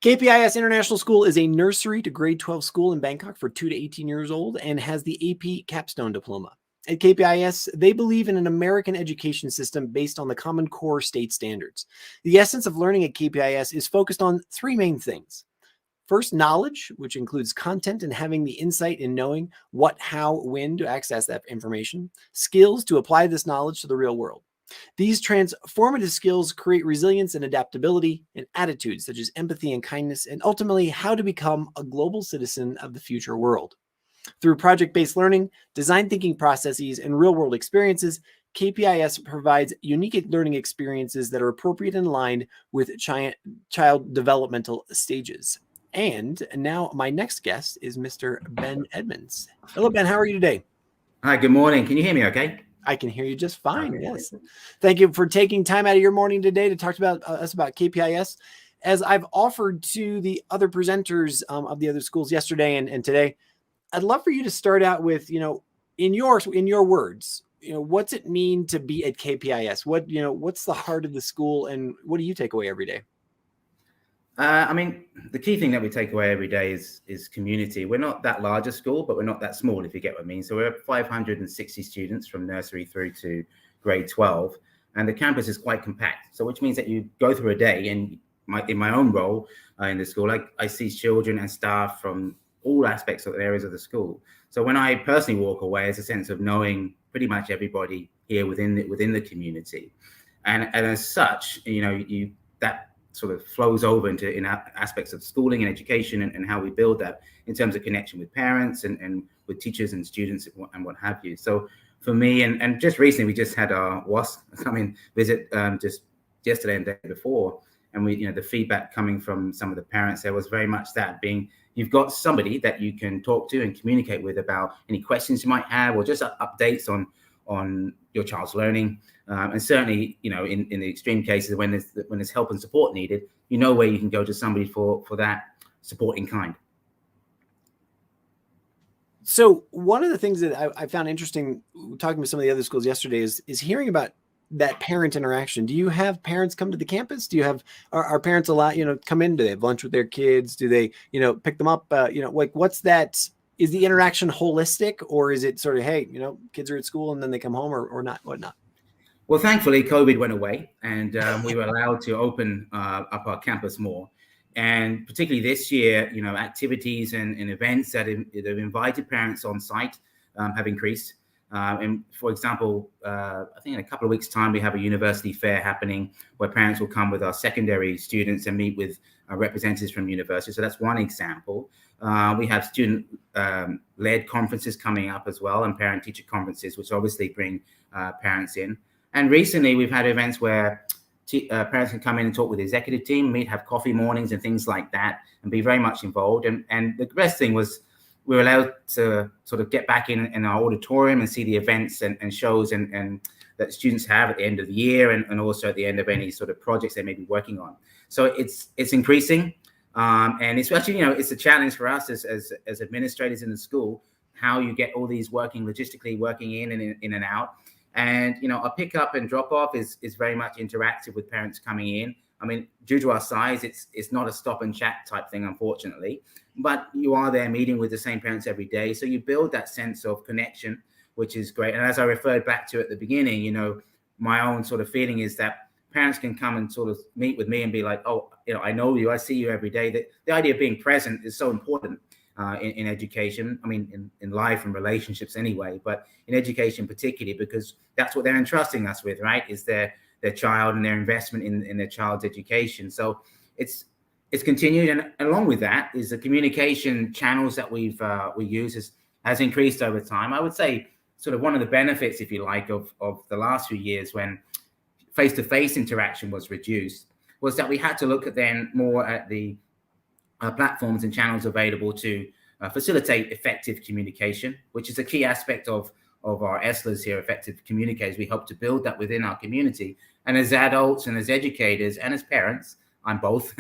KPIS International School is a nursery to grade 12 school in Bangkok for 2 to 18 years old and has the AP Capstone Diploma. At KPIS, they believe in an American education system based on the Common Core state standards. The essence of learning at KPIS is focused on three main things. First, knowledge, which includes content and having the insight in knowing what, how, when to access that information. Skills to apply this knowledge to the real world. These transformative skills create resilience and adaptability, and attitudes such as empathy and kindness, and ultimately how to become a global citizen of the future world. Through project-based learning, design thinking processes, and real-world experiences, KPIS provides unique learning experiences that are appropriate and aligned with child developmental stages. And now my next guest is Mr. Ben Edmonds. Hello, Ben. How are you today? Hi, good morning. Can you hear me okay? I can hear you just fine. Okay. Yes. Thank you for taking time out of your morning today to talk about us about KPIS. As I've offered to the other presenters of the other schools yesterday and today, I'd love for you to start out with, in your words, what's it mean to be at KPIS? What's the heart of the school, and what do you take away every day? The key thing that we take away every day is community. We're not that large a school, but we're not that small, if you get what I mean. So we're 560 students from nursery through to grade 12, and the campus is quite compact. So which means that you go through a day, and in my own role in the school, I see children and staff from all aspects of the areas of the school. So when I personally walk away, it's a sense of knowing pretty much everybody here within the community, and as such, that sort of flows over into aspects of schooling and education and how we build that in terms of connection with parents and with teachers and students and what have you. So for me, and just recently, we just had our WASP come in visit just yesterday and the day before. And the feedback coming from some of the parents there was very much that being, you've got somebody that you can talk to and communicate with about any questions you might have, or just updates on your child's learning. And certainly, in the extreme cases when there's help and support needed, where you can go to somebody for that support in kind. So one of the things that I found interesting talking with some of the other schools yesterday is hearing about that parent interaction. Do you have parents come to the campus? Do you have, are parents allowed, come in? Do they have lunch with their kids? Do they, pick them up? What's that? Is the interaction holistic, or is it sort of, hey, kids are at school and then they come home, or not, whatnot? Well, thankfully, COVID went away, and we were allowed to open up our campus more. And particularly this year, activities and events that have invited parents on site have increased. And for example, I think in a couple of weeks' time, we have a university fair happening where parents will come with our secondary students and meet with representatives from universities. So that's one example. We have student-led conferences coming up as well, and parent-teacher conferences, which obviously bring parents in. And recently, we've had events where parents can come in and talk with the executive team, have coffee mornings and things like that, and be very much involved. And the best thing was we were allowed to sort of get back in our auditorium and see the events and shows and that students have at the end of the year, and also at the end of any sort of projects they may be working on. So it's increasing, and it's actually it's a challenge for us as administrators in the school, how you get all these logistically working in and out. And our pick up and drop off is very much interactive with parents coming in. I mean, due to our size, it's not a stop and chat type thing, unfortunately, but you are there meeting with the same parents every day. So you build that sense of connection, which is great. And as I referred back to at the beginning, my own sort of feeling is that parents can come and sort of meet with me and be like, oh, I know you, I see you every day. That the idea of being present is so important in education. I mean, in life and relationships anyway, but in education particularly, because that's what they're entrusting us with, right? Is their child and their investment in their child's education. So it's continued, and along with that is the communication channels that we use has increased over time. I would say sort of one of the benefits, if you like, of the last few years when face-to-face interaction was reduced was that we had to look at then more at the platforms and channels available to facilitate effective communication, which is a key aspect of our ESLers here, effective communicators. We hope to build that within our community. And as adults and as educators and as parents, I'm both,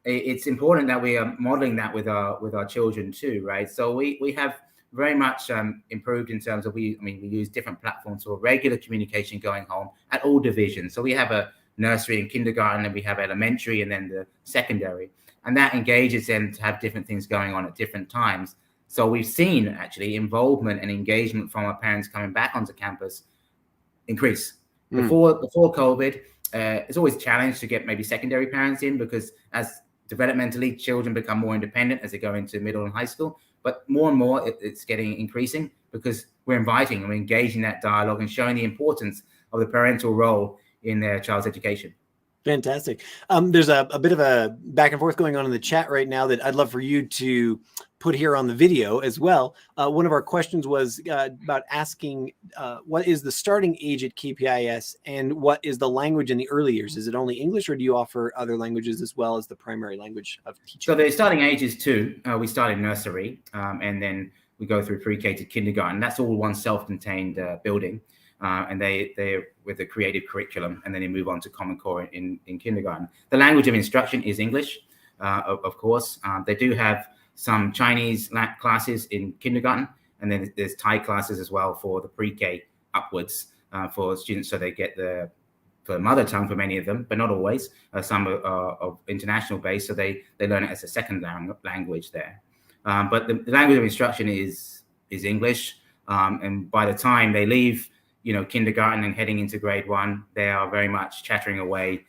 it's important that we are modeling that with our children too, right? So we have very much improved in terms of we use different platforms for regular communication going home at all divisions. So we have a nursery and kindergarten, and we have elementary, and then the secondary. And that engages them to have different things going on at different times. So we've seen actually involvement and engagement from our parents coming back onto campus increase. Before COVID, it's always a challenge to get maybe secondary parents in, because as developmentally children become more independent as they go into middle and high school. But more and more it's getting increasing, because we're inviting and we're engaging that dialogue and showing the importance of the parental role in their child's education. Fantastic. There's a bit of a back and forth going on in the chat right now that I'd love for you to put here on the video as well. One of our questions was about asking what is the starting age at KPIS, and what is the language in the early years? Is it only English, or do you offer other languages as well as the primary language of teaching? So the starting age is 2. We start in nursery, and then we go through pre-K to kindergarten. That's all one self-contained building. And they're with a creative curriculum, and then they move on to Common Core in kindergarten. The language of instruction is English, of course. They do have some Chinese classes in kindergarten, and then there's Thai classes as well for the pre-K upwards for students, so they get the mother tongue for many of them, but not always. Some are international based, so they learn it as a second language there. But the language of instruction is English, and by the time they leave kindergarten and heading into grade 1, they are very much chattering away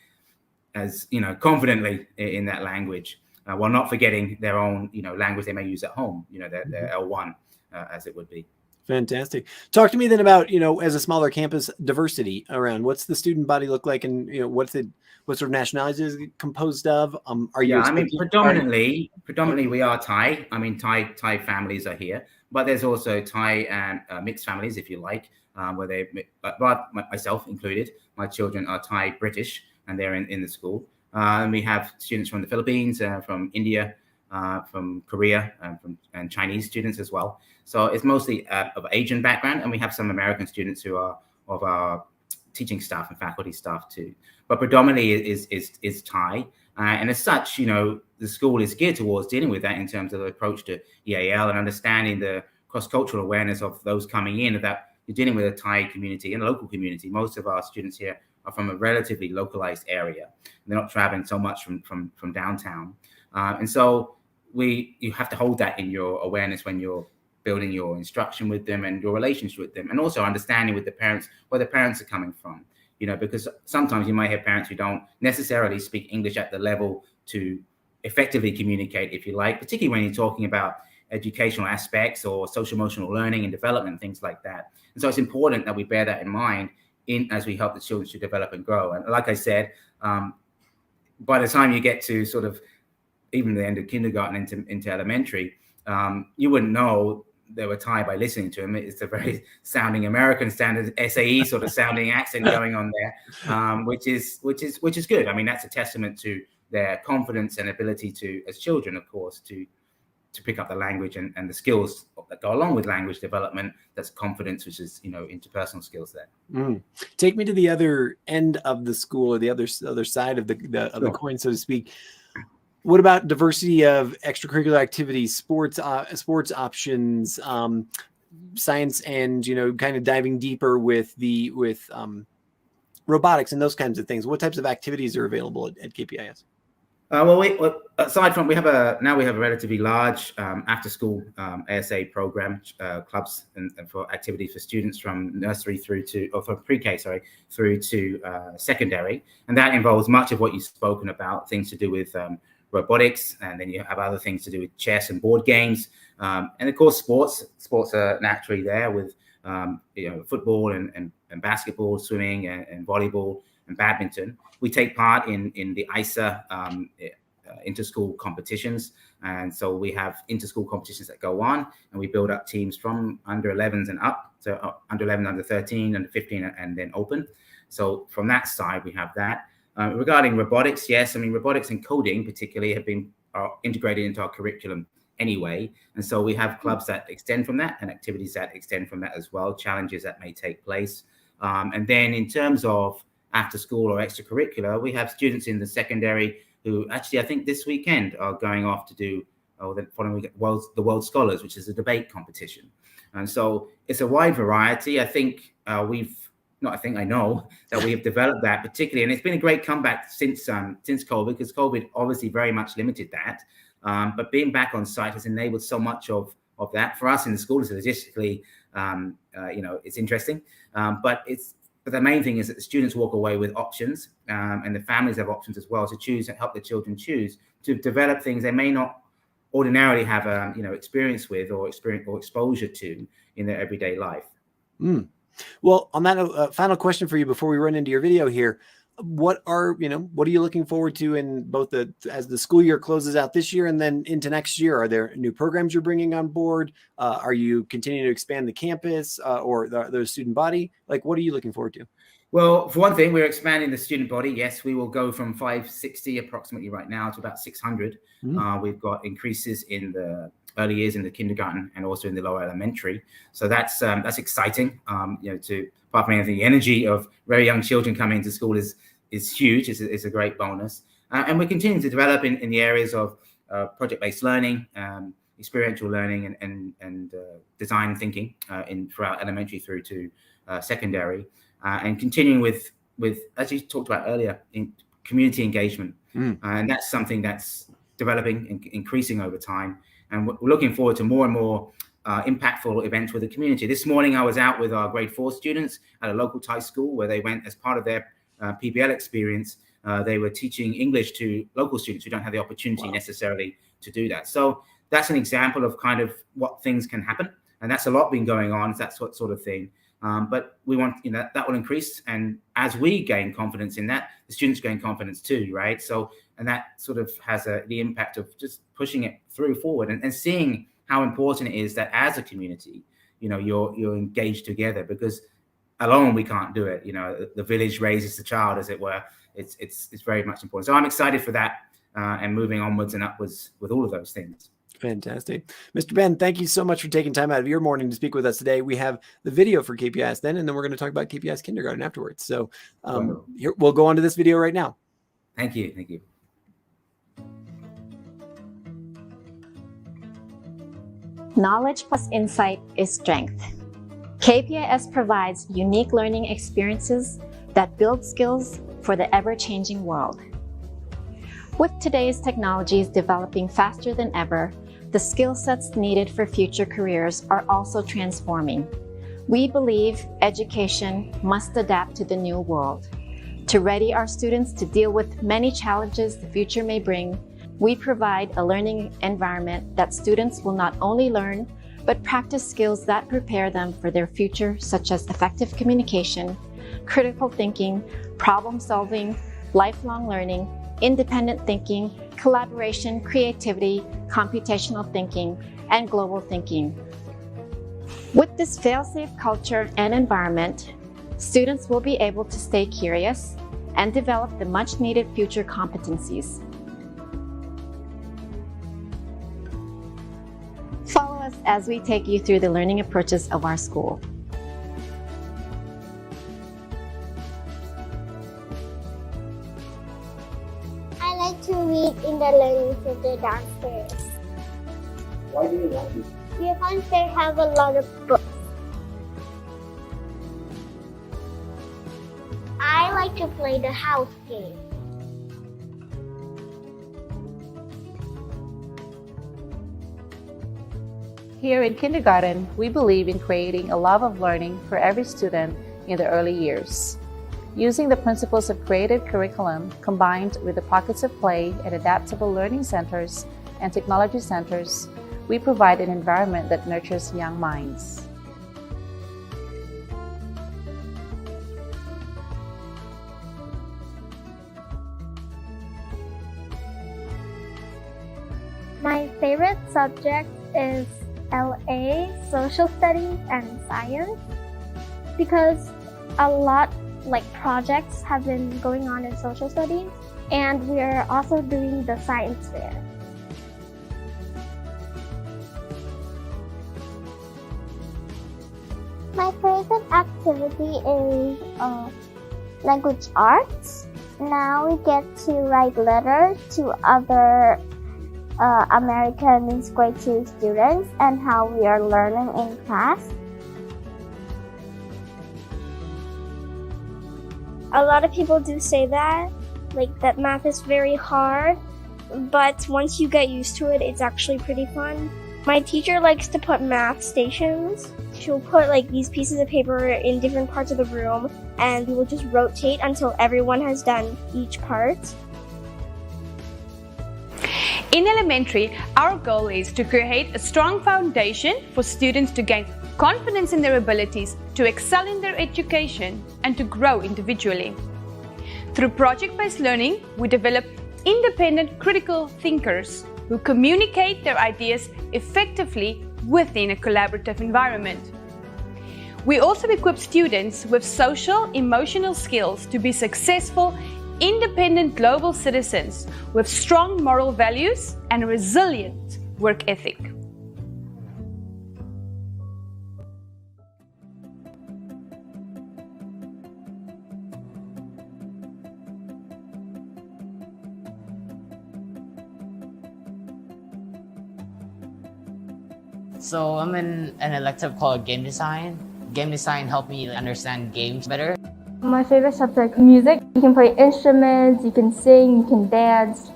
as, confidently in that language, while not forgetting their own, language they may use at home, their L1, as it would be. Fantastic. Talk to me then about, as a smaller campus, diversity around. What's the student body look like, and, what sort of nationalities is it composed of? Are you? Predominantly we are Thai. Thai families are here, but there's also Thai and mixed families, if you like. Where myself included, my children are Thai British, and they're in the school. And we have students from the Philippines, from India, from Korea, and Chinese students as well. So it's mostly of Asian background, and we have some American students who are of our teaching staff and faculty staff too. But predominantly is Thai, and as such, the school is geared towards dealing with that in terms of the approach to EAL and understanding the cross-cultural awareness of those coming in, that you're dealing with a Thai community and a local community. Most of our students here are from a relatively localized area. They're not traveling so much from downtown. And so you have to hold that in your awareness when you're building your instruction with them and your relationship with them, and also understanding with the parents where the parents are coming from. Because sometimes you might have parents who don't necessarily speak English at the level to effectively communicate, if you like, particularly when you're talking about educational aspects or social emotional learning and development, things like that. And so it's important that we bear that in mind as we help the children to develop and grow. And like I said, by the time you get to sort of even the end of kindergarten into elementary, you wouldn't know they were Thai by listening to them. It's a very sounding American standard SAE sort of sounding accent going on there, which is good. That's a testament to their confidence and ability to, as children, of course, to pick up the language and the skills that go along with language development. That's confidence, which is, interpersonal skills there. Take me to the other end of the school, or the other side of the coin, so to speak. What about diversity of extracurricular activities, sports options, science, and, kind of diving deeper with robotics and those kinds of things? What types of activities are available at KPIS? Aside from, we have a relatively large after-school ASA program, clubs and for activities for students from nursery through pre-K, through to secondary, and that involves much of what you've spoken about, things to do with robotics, and then you have other things to do with chess and board games, and of course sports are naturally there with football and basketball, swimming and volleyball and badminton. We take part in the ISA inter-school competitions, and so we have inter-school competitions that go on, and we build up teams from under 11s and up, so under 11, under 13, under 15, and then open. So from that side, we have that. Regarding robotics, yes, robotics and coding particularly are integrated into our curriculum anyway, and so we have clubs that extend from that and activities that extend from that as well, challenges that may take place. And then in terms of after school or extracurricular, we have students in the secondary who actually, I think this weekend, are going off to do the following week, the World Scholars, which is a debate competition. And so it's a wide variety. I think we've not I think, I know that we have developed that particularly, and it's been a great comeback since COVID, because COVID obviously very much limited that. But being back on site has enabled so much of that for us in the school. Logistically, it's interesting, but the main thing is that the students walk away with options, and the families have options as well to choose and help the children choose to develop things they may not ordinarily have experience with or exposure to in their everyday life. Well, on that final question for you before we run into your video here, what are you looking forward to in both as the school year closes out this year and then into next year? Are there new programs you're bringing on board? Are you continuing to expand the campus or the student body? Like, what are you looking forward to? Well, for one thing, we're expanding the student body. Yes, we will go from 560 approximately right now to about 600. We've got increases in the early years in the kindergarten and also in the lower elementary. So that's exciting. Apart from anything, the energy of very young children coming into school is huge. It's a great bonus. And we're continuing to develop in the areas of project-based learning, experiential learning, and design thinking throughout elementary through to secondary. And continuing with, as you talked about earlier, in community engagement. And that's something that's developing and increasing over time. And we're looking forward to more and more impactful events with the community. This morning, I was out with our grade 4 students at a local Thai school where they went as part of their PBL experience. They were teaching English to local students who don't have the opportunity necessarily to do that. So that's an example of kind of what things can happen. And that's a lot been going on, that sort of thing. But we want, that will increase. And as we gain confidence in that, the students gain confidence too, right? So, and that sort of has the impact of just pushing it forward and seeing how important it is that as a community, you're engaged together, because alone we can't do it. The village raises the child, as it were. It's very much important. So I'm excited for that and moving onwards and upwards with all of those things. Fantastic. Mr. Ben, thank you so much for taking time out of your morning to speak with us today. We have the video for KPIS then, and then we're going to talk about KPIS kindergarten afterwards. So here, we'll go on to this video right now. Thank you. Thank you. Knowledge plus insight is strength. KPIS provides unique learning experiences that build skills for the ever-changing world. With today's technologies developing faster than ever, the skill sets needed for future careers are also transforming. We believe education must adapt to the new world. To ready our students to deal with many challenges the future may bring, we provide a learning environment that students will not only learn, but practice skills that prepare them for their future, such as effective communication, critical thinking, problem solving, lifelong learning, independent thinking, collaboration, creativity, computational thinking, and global thinking. With this fail-safe culture and environment, students will be able to stay curious and develop the much-needed future competencies. Follow us as we take you through the learning approaches of our school. I like to read in the learning center downstairs. Why do you like it? Because they have a lot of books. I like to play the house game. Here in kindergarten, we believe in creating a love of learning for every student in the early years. Using the principles of creative curriculum combined with the pockets of play at adaptable learning centers and technology centers, we provide an environment that nurtures young minds. My favorite subject is LA, Social Studies, and Science, because a lot projects have been going on in social studies, and we are also doing the science fair. My favorite activity is language arts. Now we get to write letters to other American grade 2 students and how we are learning in class. A lot of people do say that, like that math is very hard, but once you get used to it, it's actually pretty fun. My teacher likes to put math stations. She'll put like these pieces of paper in different parts of the room, and we will just rotate until everyone has done each part. In elementary, our goal is to create a strong foundation for students to gain confidence in their abilities, to excel in their education, and to grow individually. Through project-based learning, we develop independent critical thinkers who communicate their ideas effectively within a collaborative environment. We also equip students with social, emotional skills to be successful, independent global citizens with strong moral values and a resilient work ethic. So I'm in an elective called game design. Game design helped me understand games better. My favorite subject, music. You can play instruments, you can sing, you can dance.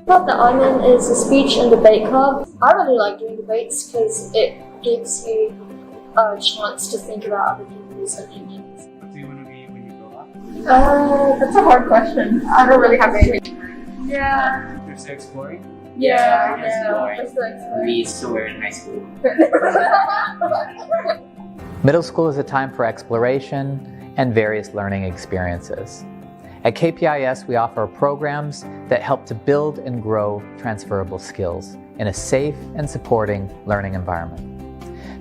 The Onion is a speech and debate club. I really like doing debates because it gives you a chance to think about other people's opinions. What do you want to be when you grow up? That's a hard question. I don't really have anything. Yeah. You're still exploring? Yeah. I'm still in high school. Middle school is a time for exploration and various learning experiences. At KPIS, we offer programs that help to build and grow transferable skills in a safe and supporting learning environment.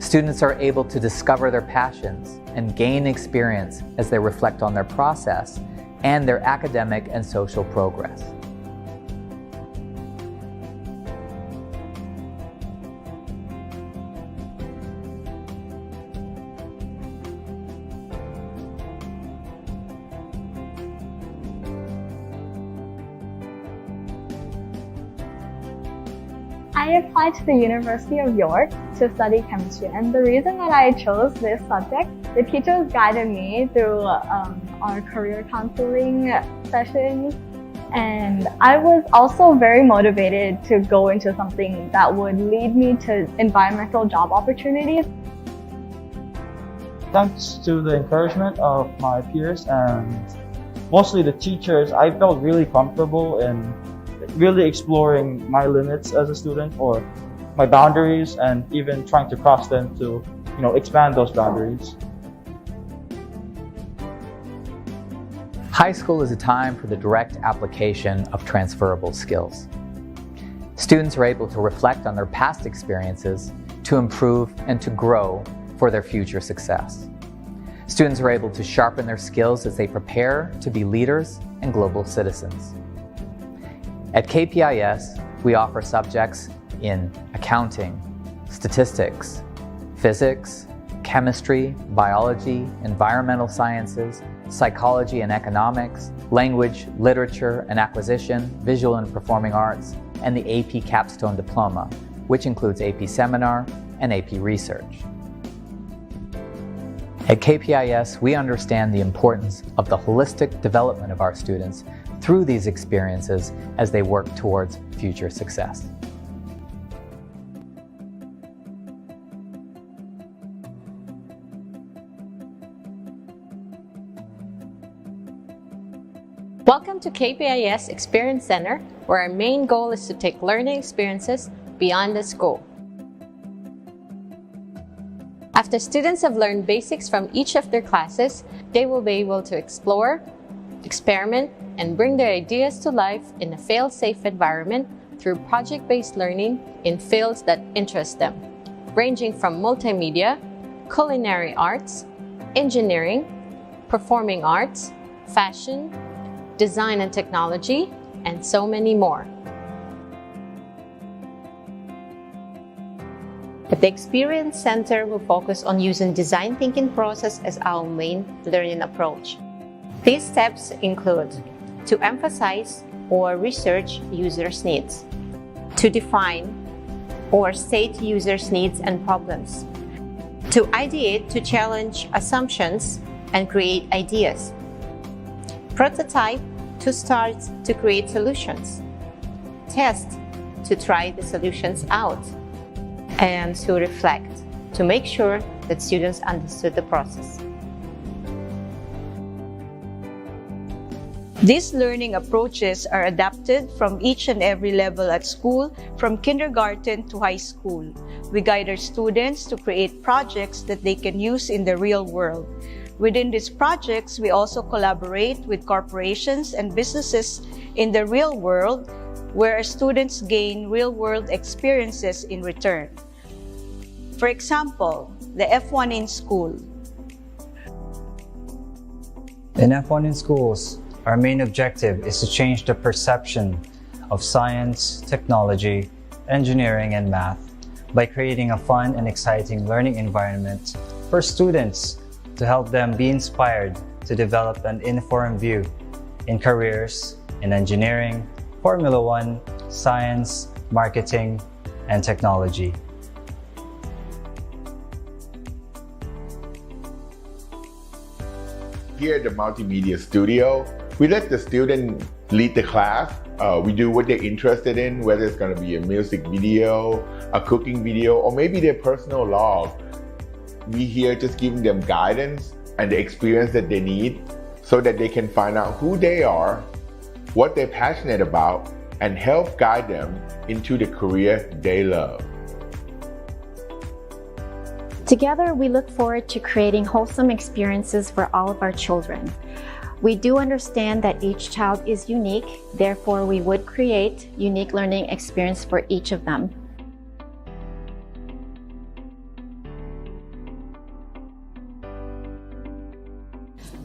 Students are able to discover their passions and gain experience as they reflect on their process and their academic and social progress. I applied to the University of York to study chemistry, and the reason that I chose this subject, the teachers guided me through our career counseling sessions, and I was also very motivated to go into something that would lead me to environmental job opportunities. Thanks to the encouragement of my peers and mostly the teachers, I felt really comfortable in really exploring my limits as a student, or my boundaries, and even trying to cross them to, expand those boundaries. High school is a time for the direct application of transferable skills. Students are able to reflect on their past experiences to improve and to grow for their future success. Students are able to sharpen their skills as they prepare to be leaders and global citizens. At KPIS, we offer subjects in accounting, statistics, physics, chemistry, biology, environmental sciences, psychology and economics, language, literature and acquisition, visual and performing arts, and the AP Capstone Diploma, which includes AP Seminar and AP Research. At KPIS, we understand the importance of the holistic development of our students through these experiences as they work towards future success. Welcome to KPIS Experience Center, where our main goal is to take learning experiences beyond the school. After students have learned basics from each of their classes, they will be able to explore, experiment, and bring their ideas to life in a fail-safe environment through project-based learning in fields that interest them, ranging from multimedia, culinary arts, engineering, performing arts, fashion, design and technology, and so many more. The Experience Center will focus on using design thinking process as our main learning approach. These steps include to emphasize or research users' needs, to define or state users' needs and problems, to ideate to challenge assumptions and create ideas. Prototype to start to create solutions. Test to try the solutions out. And to reflect to make sure that students understood the process. These learning approaches are adapted from each and every level at school, from kindergarten to high school. We guide our students to create projects that they can use in the real world. Within these projects, we also collaborate with corporations and businesses in the real world, where our students gain real-world experiences in return. For example, the F1 in school. In F1 in schools, our main objective is to change the perception of science, technology, engineering, and math by creating a fun and exciting learning environment for students to help them be inspired to develop an informed view in careers in engineering, Formula One, science, marketing, and technology. Here at the Multimedia Studio, we let the student lead the class. We do what they're interested in, whether it's going to be a music video, a cooking video, or maybe their personal log. We here just giving them guidance and the experience that they need so that they can find out who they are, what they're passionate about, and help guide them into the career they love. Together, we look forward to creating wholesome experiences for all of our children. We do understand that each child is unique, therefore we would create unique learning experience for each of them.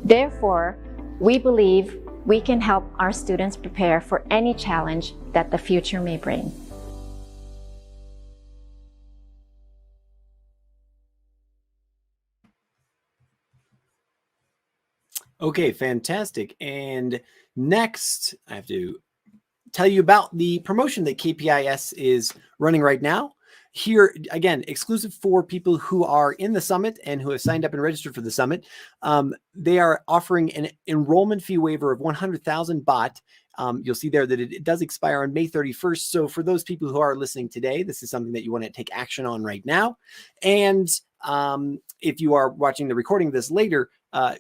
Therefore, we believe we can help our students prepare for any challenge that the future may bring. Okay, fantastic. And next, I have to tell you about the promotion that KPIS is running right now. Here, again, exclusive for people who are in the summit and who have signed up and registered for the summit. They are offering an enrollment fee waiver of 100,000 baht. You'll see there that it does expire on May 31st. So for those people who are listening today, this is something that you want to take action on right now. And if you are watching the recording of this later,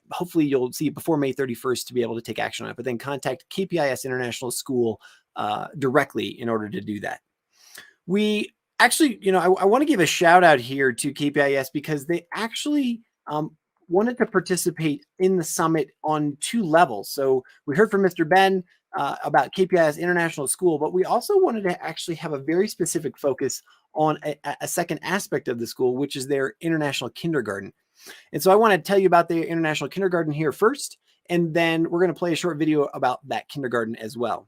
hopefully you'll see it before May 31st to be able to take action on it, but then contact KPIS International School directly in order to do that. We actually, I want to give a shout out here to KPIS because they actually wanted to participate in the summit on 2 levels. So we heard from Mr. Ben about KPIS International School, but we also wanted to actually have a very specific focus on a second aspect of the school, which is their international kindergarten. And so I want to tell you about the international kindergarten here first, and then we're going to play a short video about that kindergarten as well.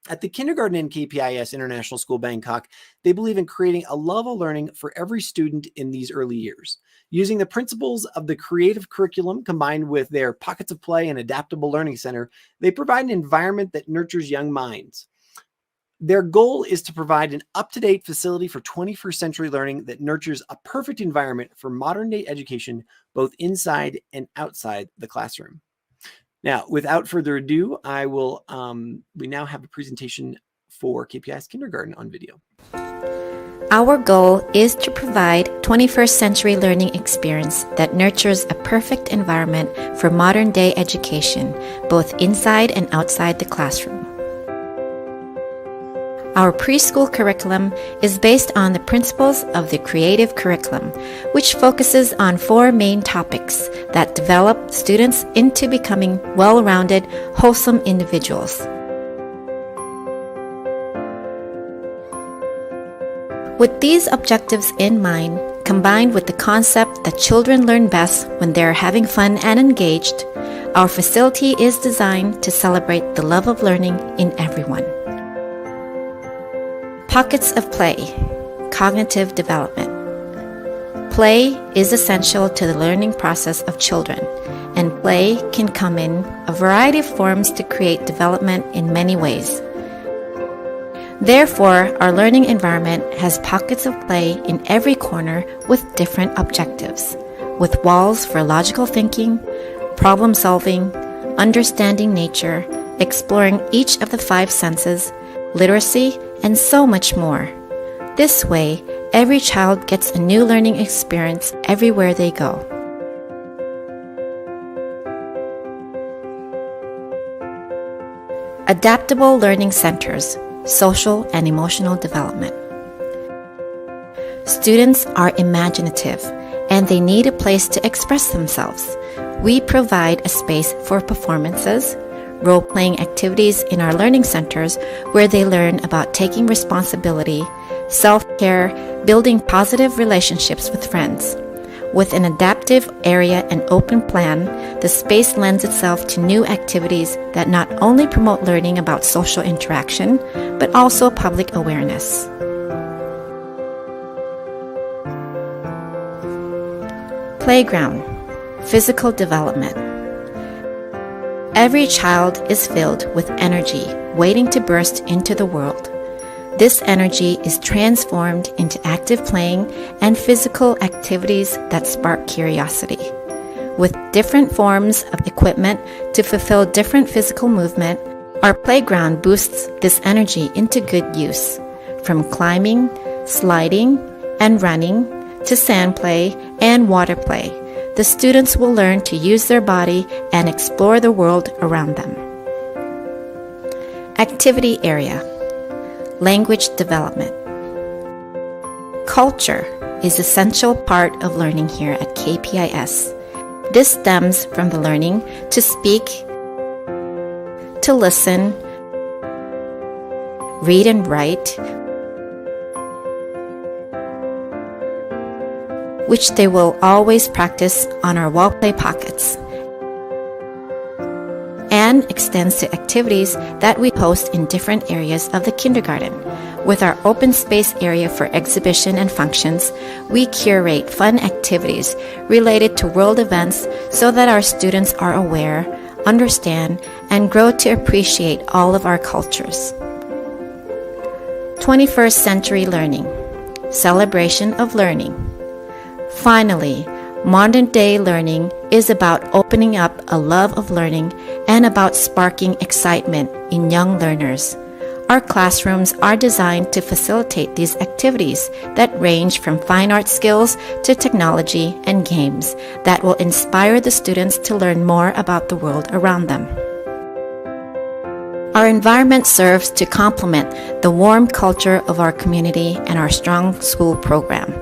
At the kindergarten in KPIS International School Bangkok, they believe in creating a love of learning for every student in these early years. Using the principles of the creative curriculum combined with their pockets of play and adaptable learning center, they provide an environment that nurtures young minds. Their goal is to provide an up-to-date facility for 21st century learning that nurtures a perfect environment for modern-day education, both inside and outside the classroom. Now, without further ado, I will. We now have a presentation for KPIS Kindergarten on video. Our goal is to provide 21st century learning experience that nurtures a perfect environment for modern-day education, both inside and outside the classroom. Our preschool curriculum is based on the principles of the creative curriculum, which focuses on 4 main topics that develop students into becoming well-rounded, wholesome individuals. With these objectives in mind, combined with the concept that children learn best when they're having fun and engaged, our facility is designed to celebrate the love of learning in everyone. Pockets of play, cognitive development. Play is essential to the learning process of children, and play can come in a variety of forms to create development in many ways. Therefore, our learning environment has pockets of play in every corner with different objectives. with walls for logical thinking, problem solving, understanding nature, exploring each of the 5 senses, literacy, and so much more. This way, every child gets a new learning experience everywhere they go. Adaptable learning centers, social and emotional development. Students are imaginative and they need a place to express themselves. We provide a space for performances, role-playing activities in our learning centers where they learn about taking responsibility, self-care, building positive relationships with friends. With an adaptive area and open plan, the space lends itself to new activities that not only promote learning about social interaction, but also public awareness. Playground, physical development. Every child is filled with energy waiting to burst into the world. This energy is transformed into active playing and physical activities that spark curiosity. With different forms of equipment to fulfill different physical movement, our playground boosts this energy into good use. From climbing, sliding, and running to sand play and water play, the students will learn to use their body and explore the world around them. Activity area. Language development. Culture is an essential part of learning here at KPIS. This stems from the learning to speak, to listen, read and write, which they will always practice on our wall play pockets, and extends to activities that we host in different areas of the kindergarten. With our open space area for exhibition and functions, we curate fun activities related to world events so that our students are aware, understand, and grow to appreciate all of our cultures. 21st century learning, celebration of learning. Finally, modern day learning is about opening up a love of learning and about sparking excitement in young learners. Our classrooms are designed to facilitate these activities that range from fine art skills to technology and games that will inspire the students to learn more about the world around them. Our environment serves to complement the warm culture of our community and our strong school program.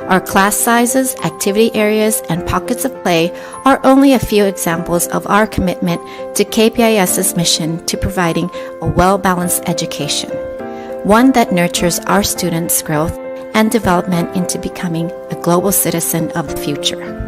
Our class sizes, activity areas, and pockets of play are only a few examples of our commitment to KPIS's mission to providing a well-balanced education, one that nurtures our students' growth and development into becoming a global citizen of the future.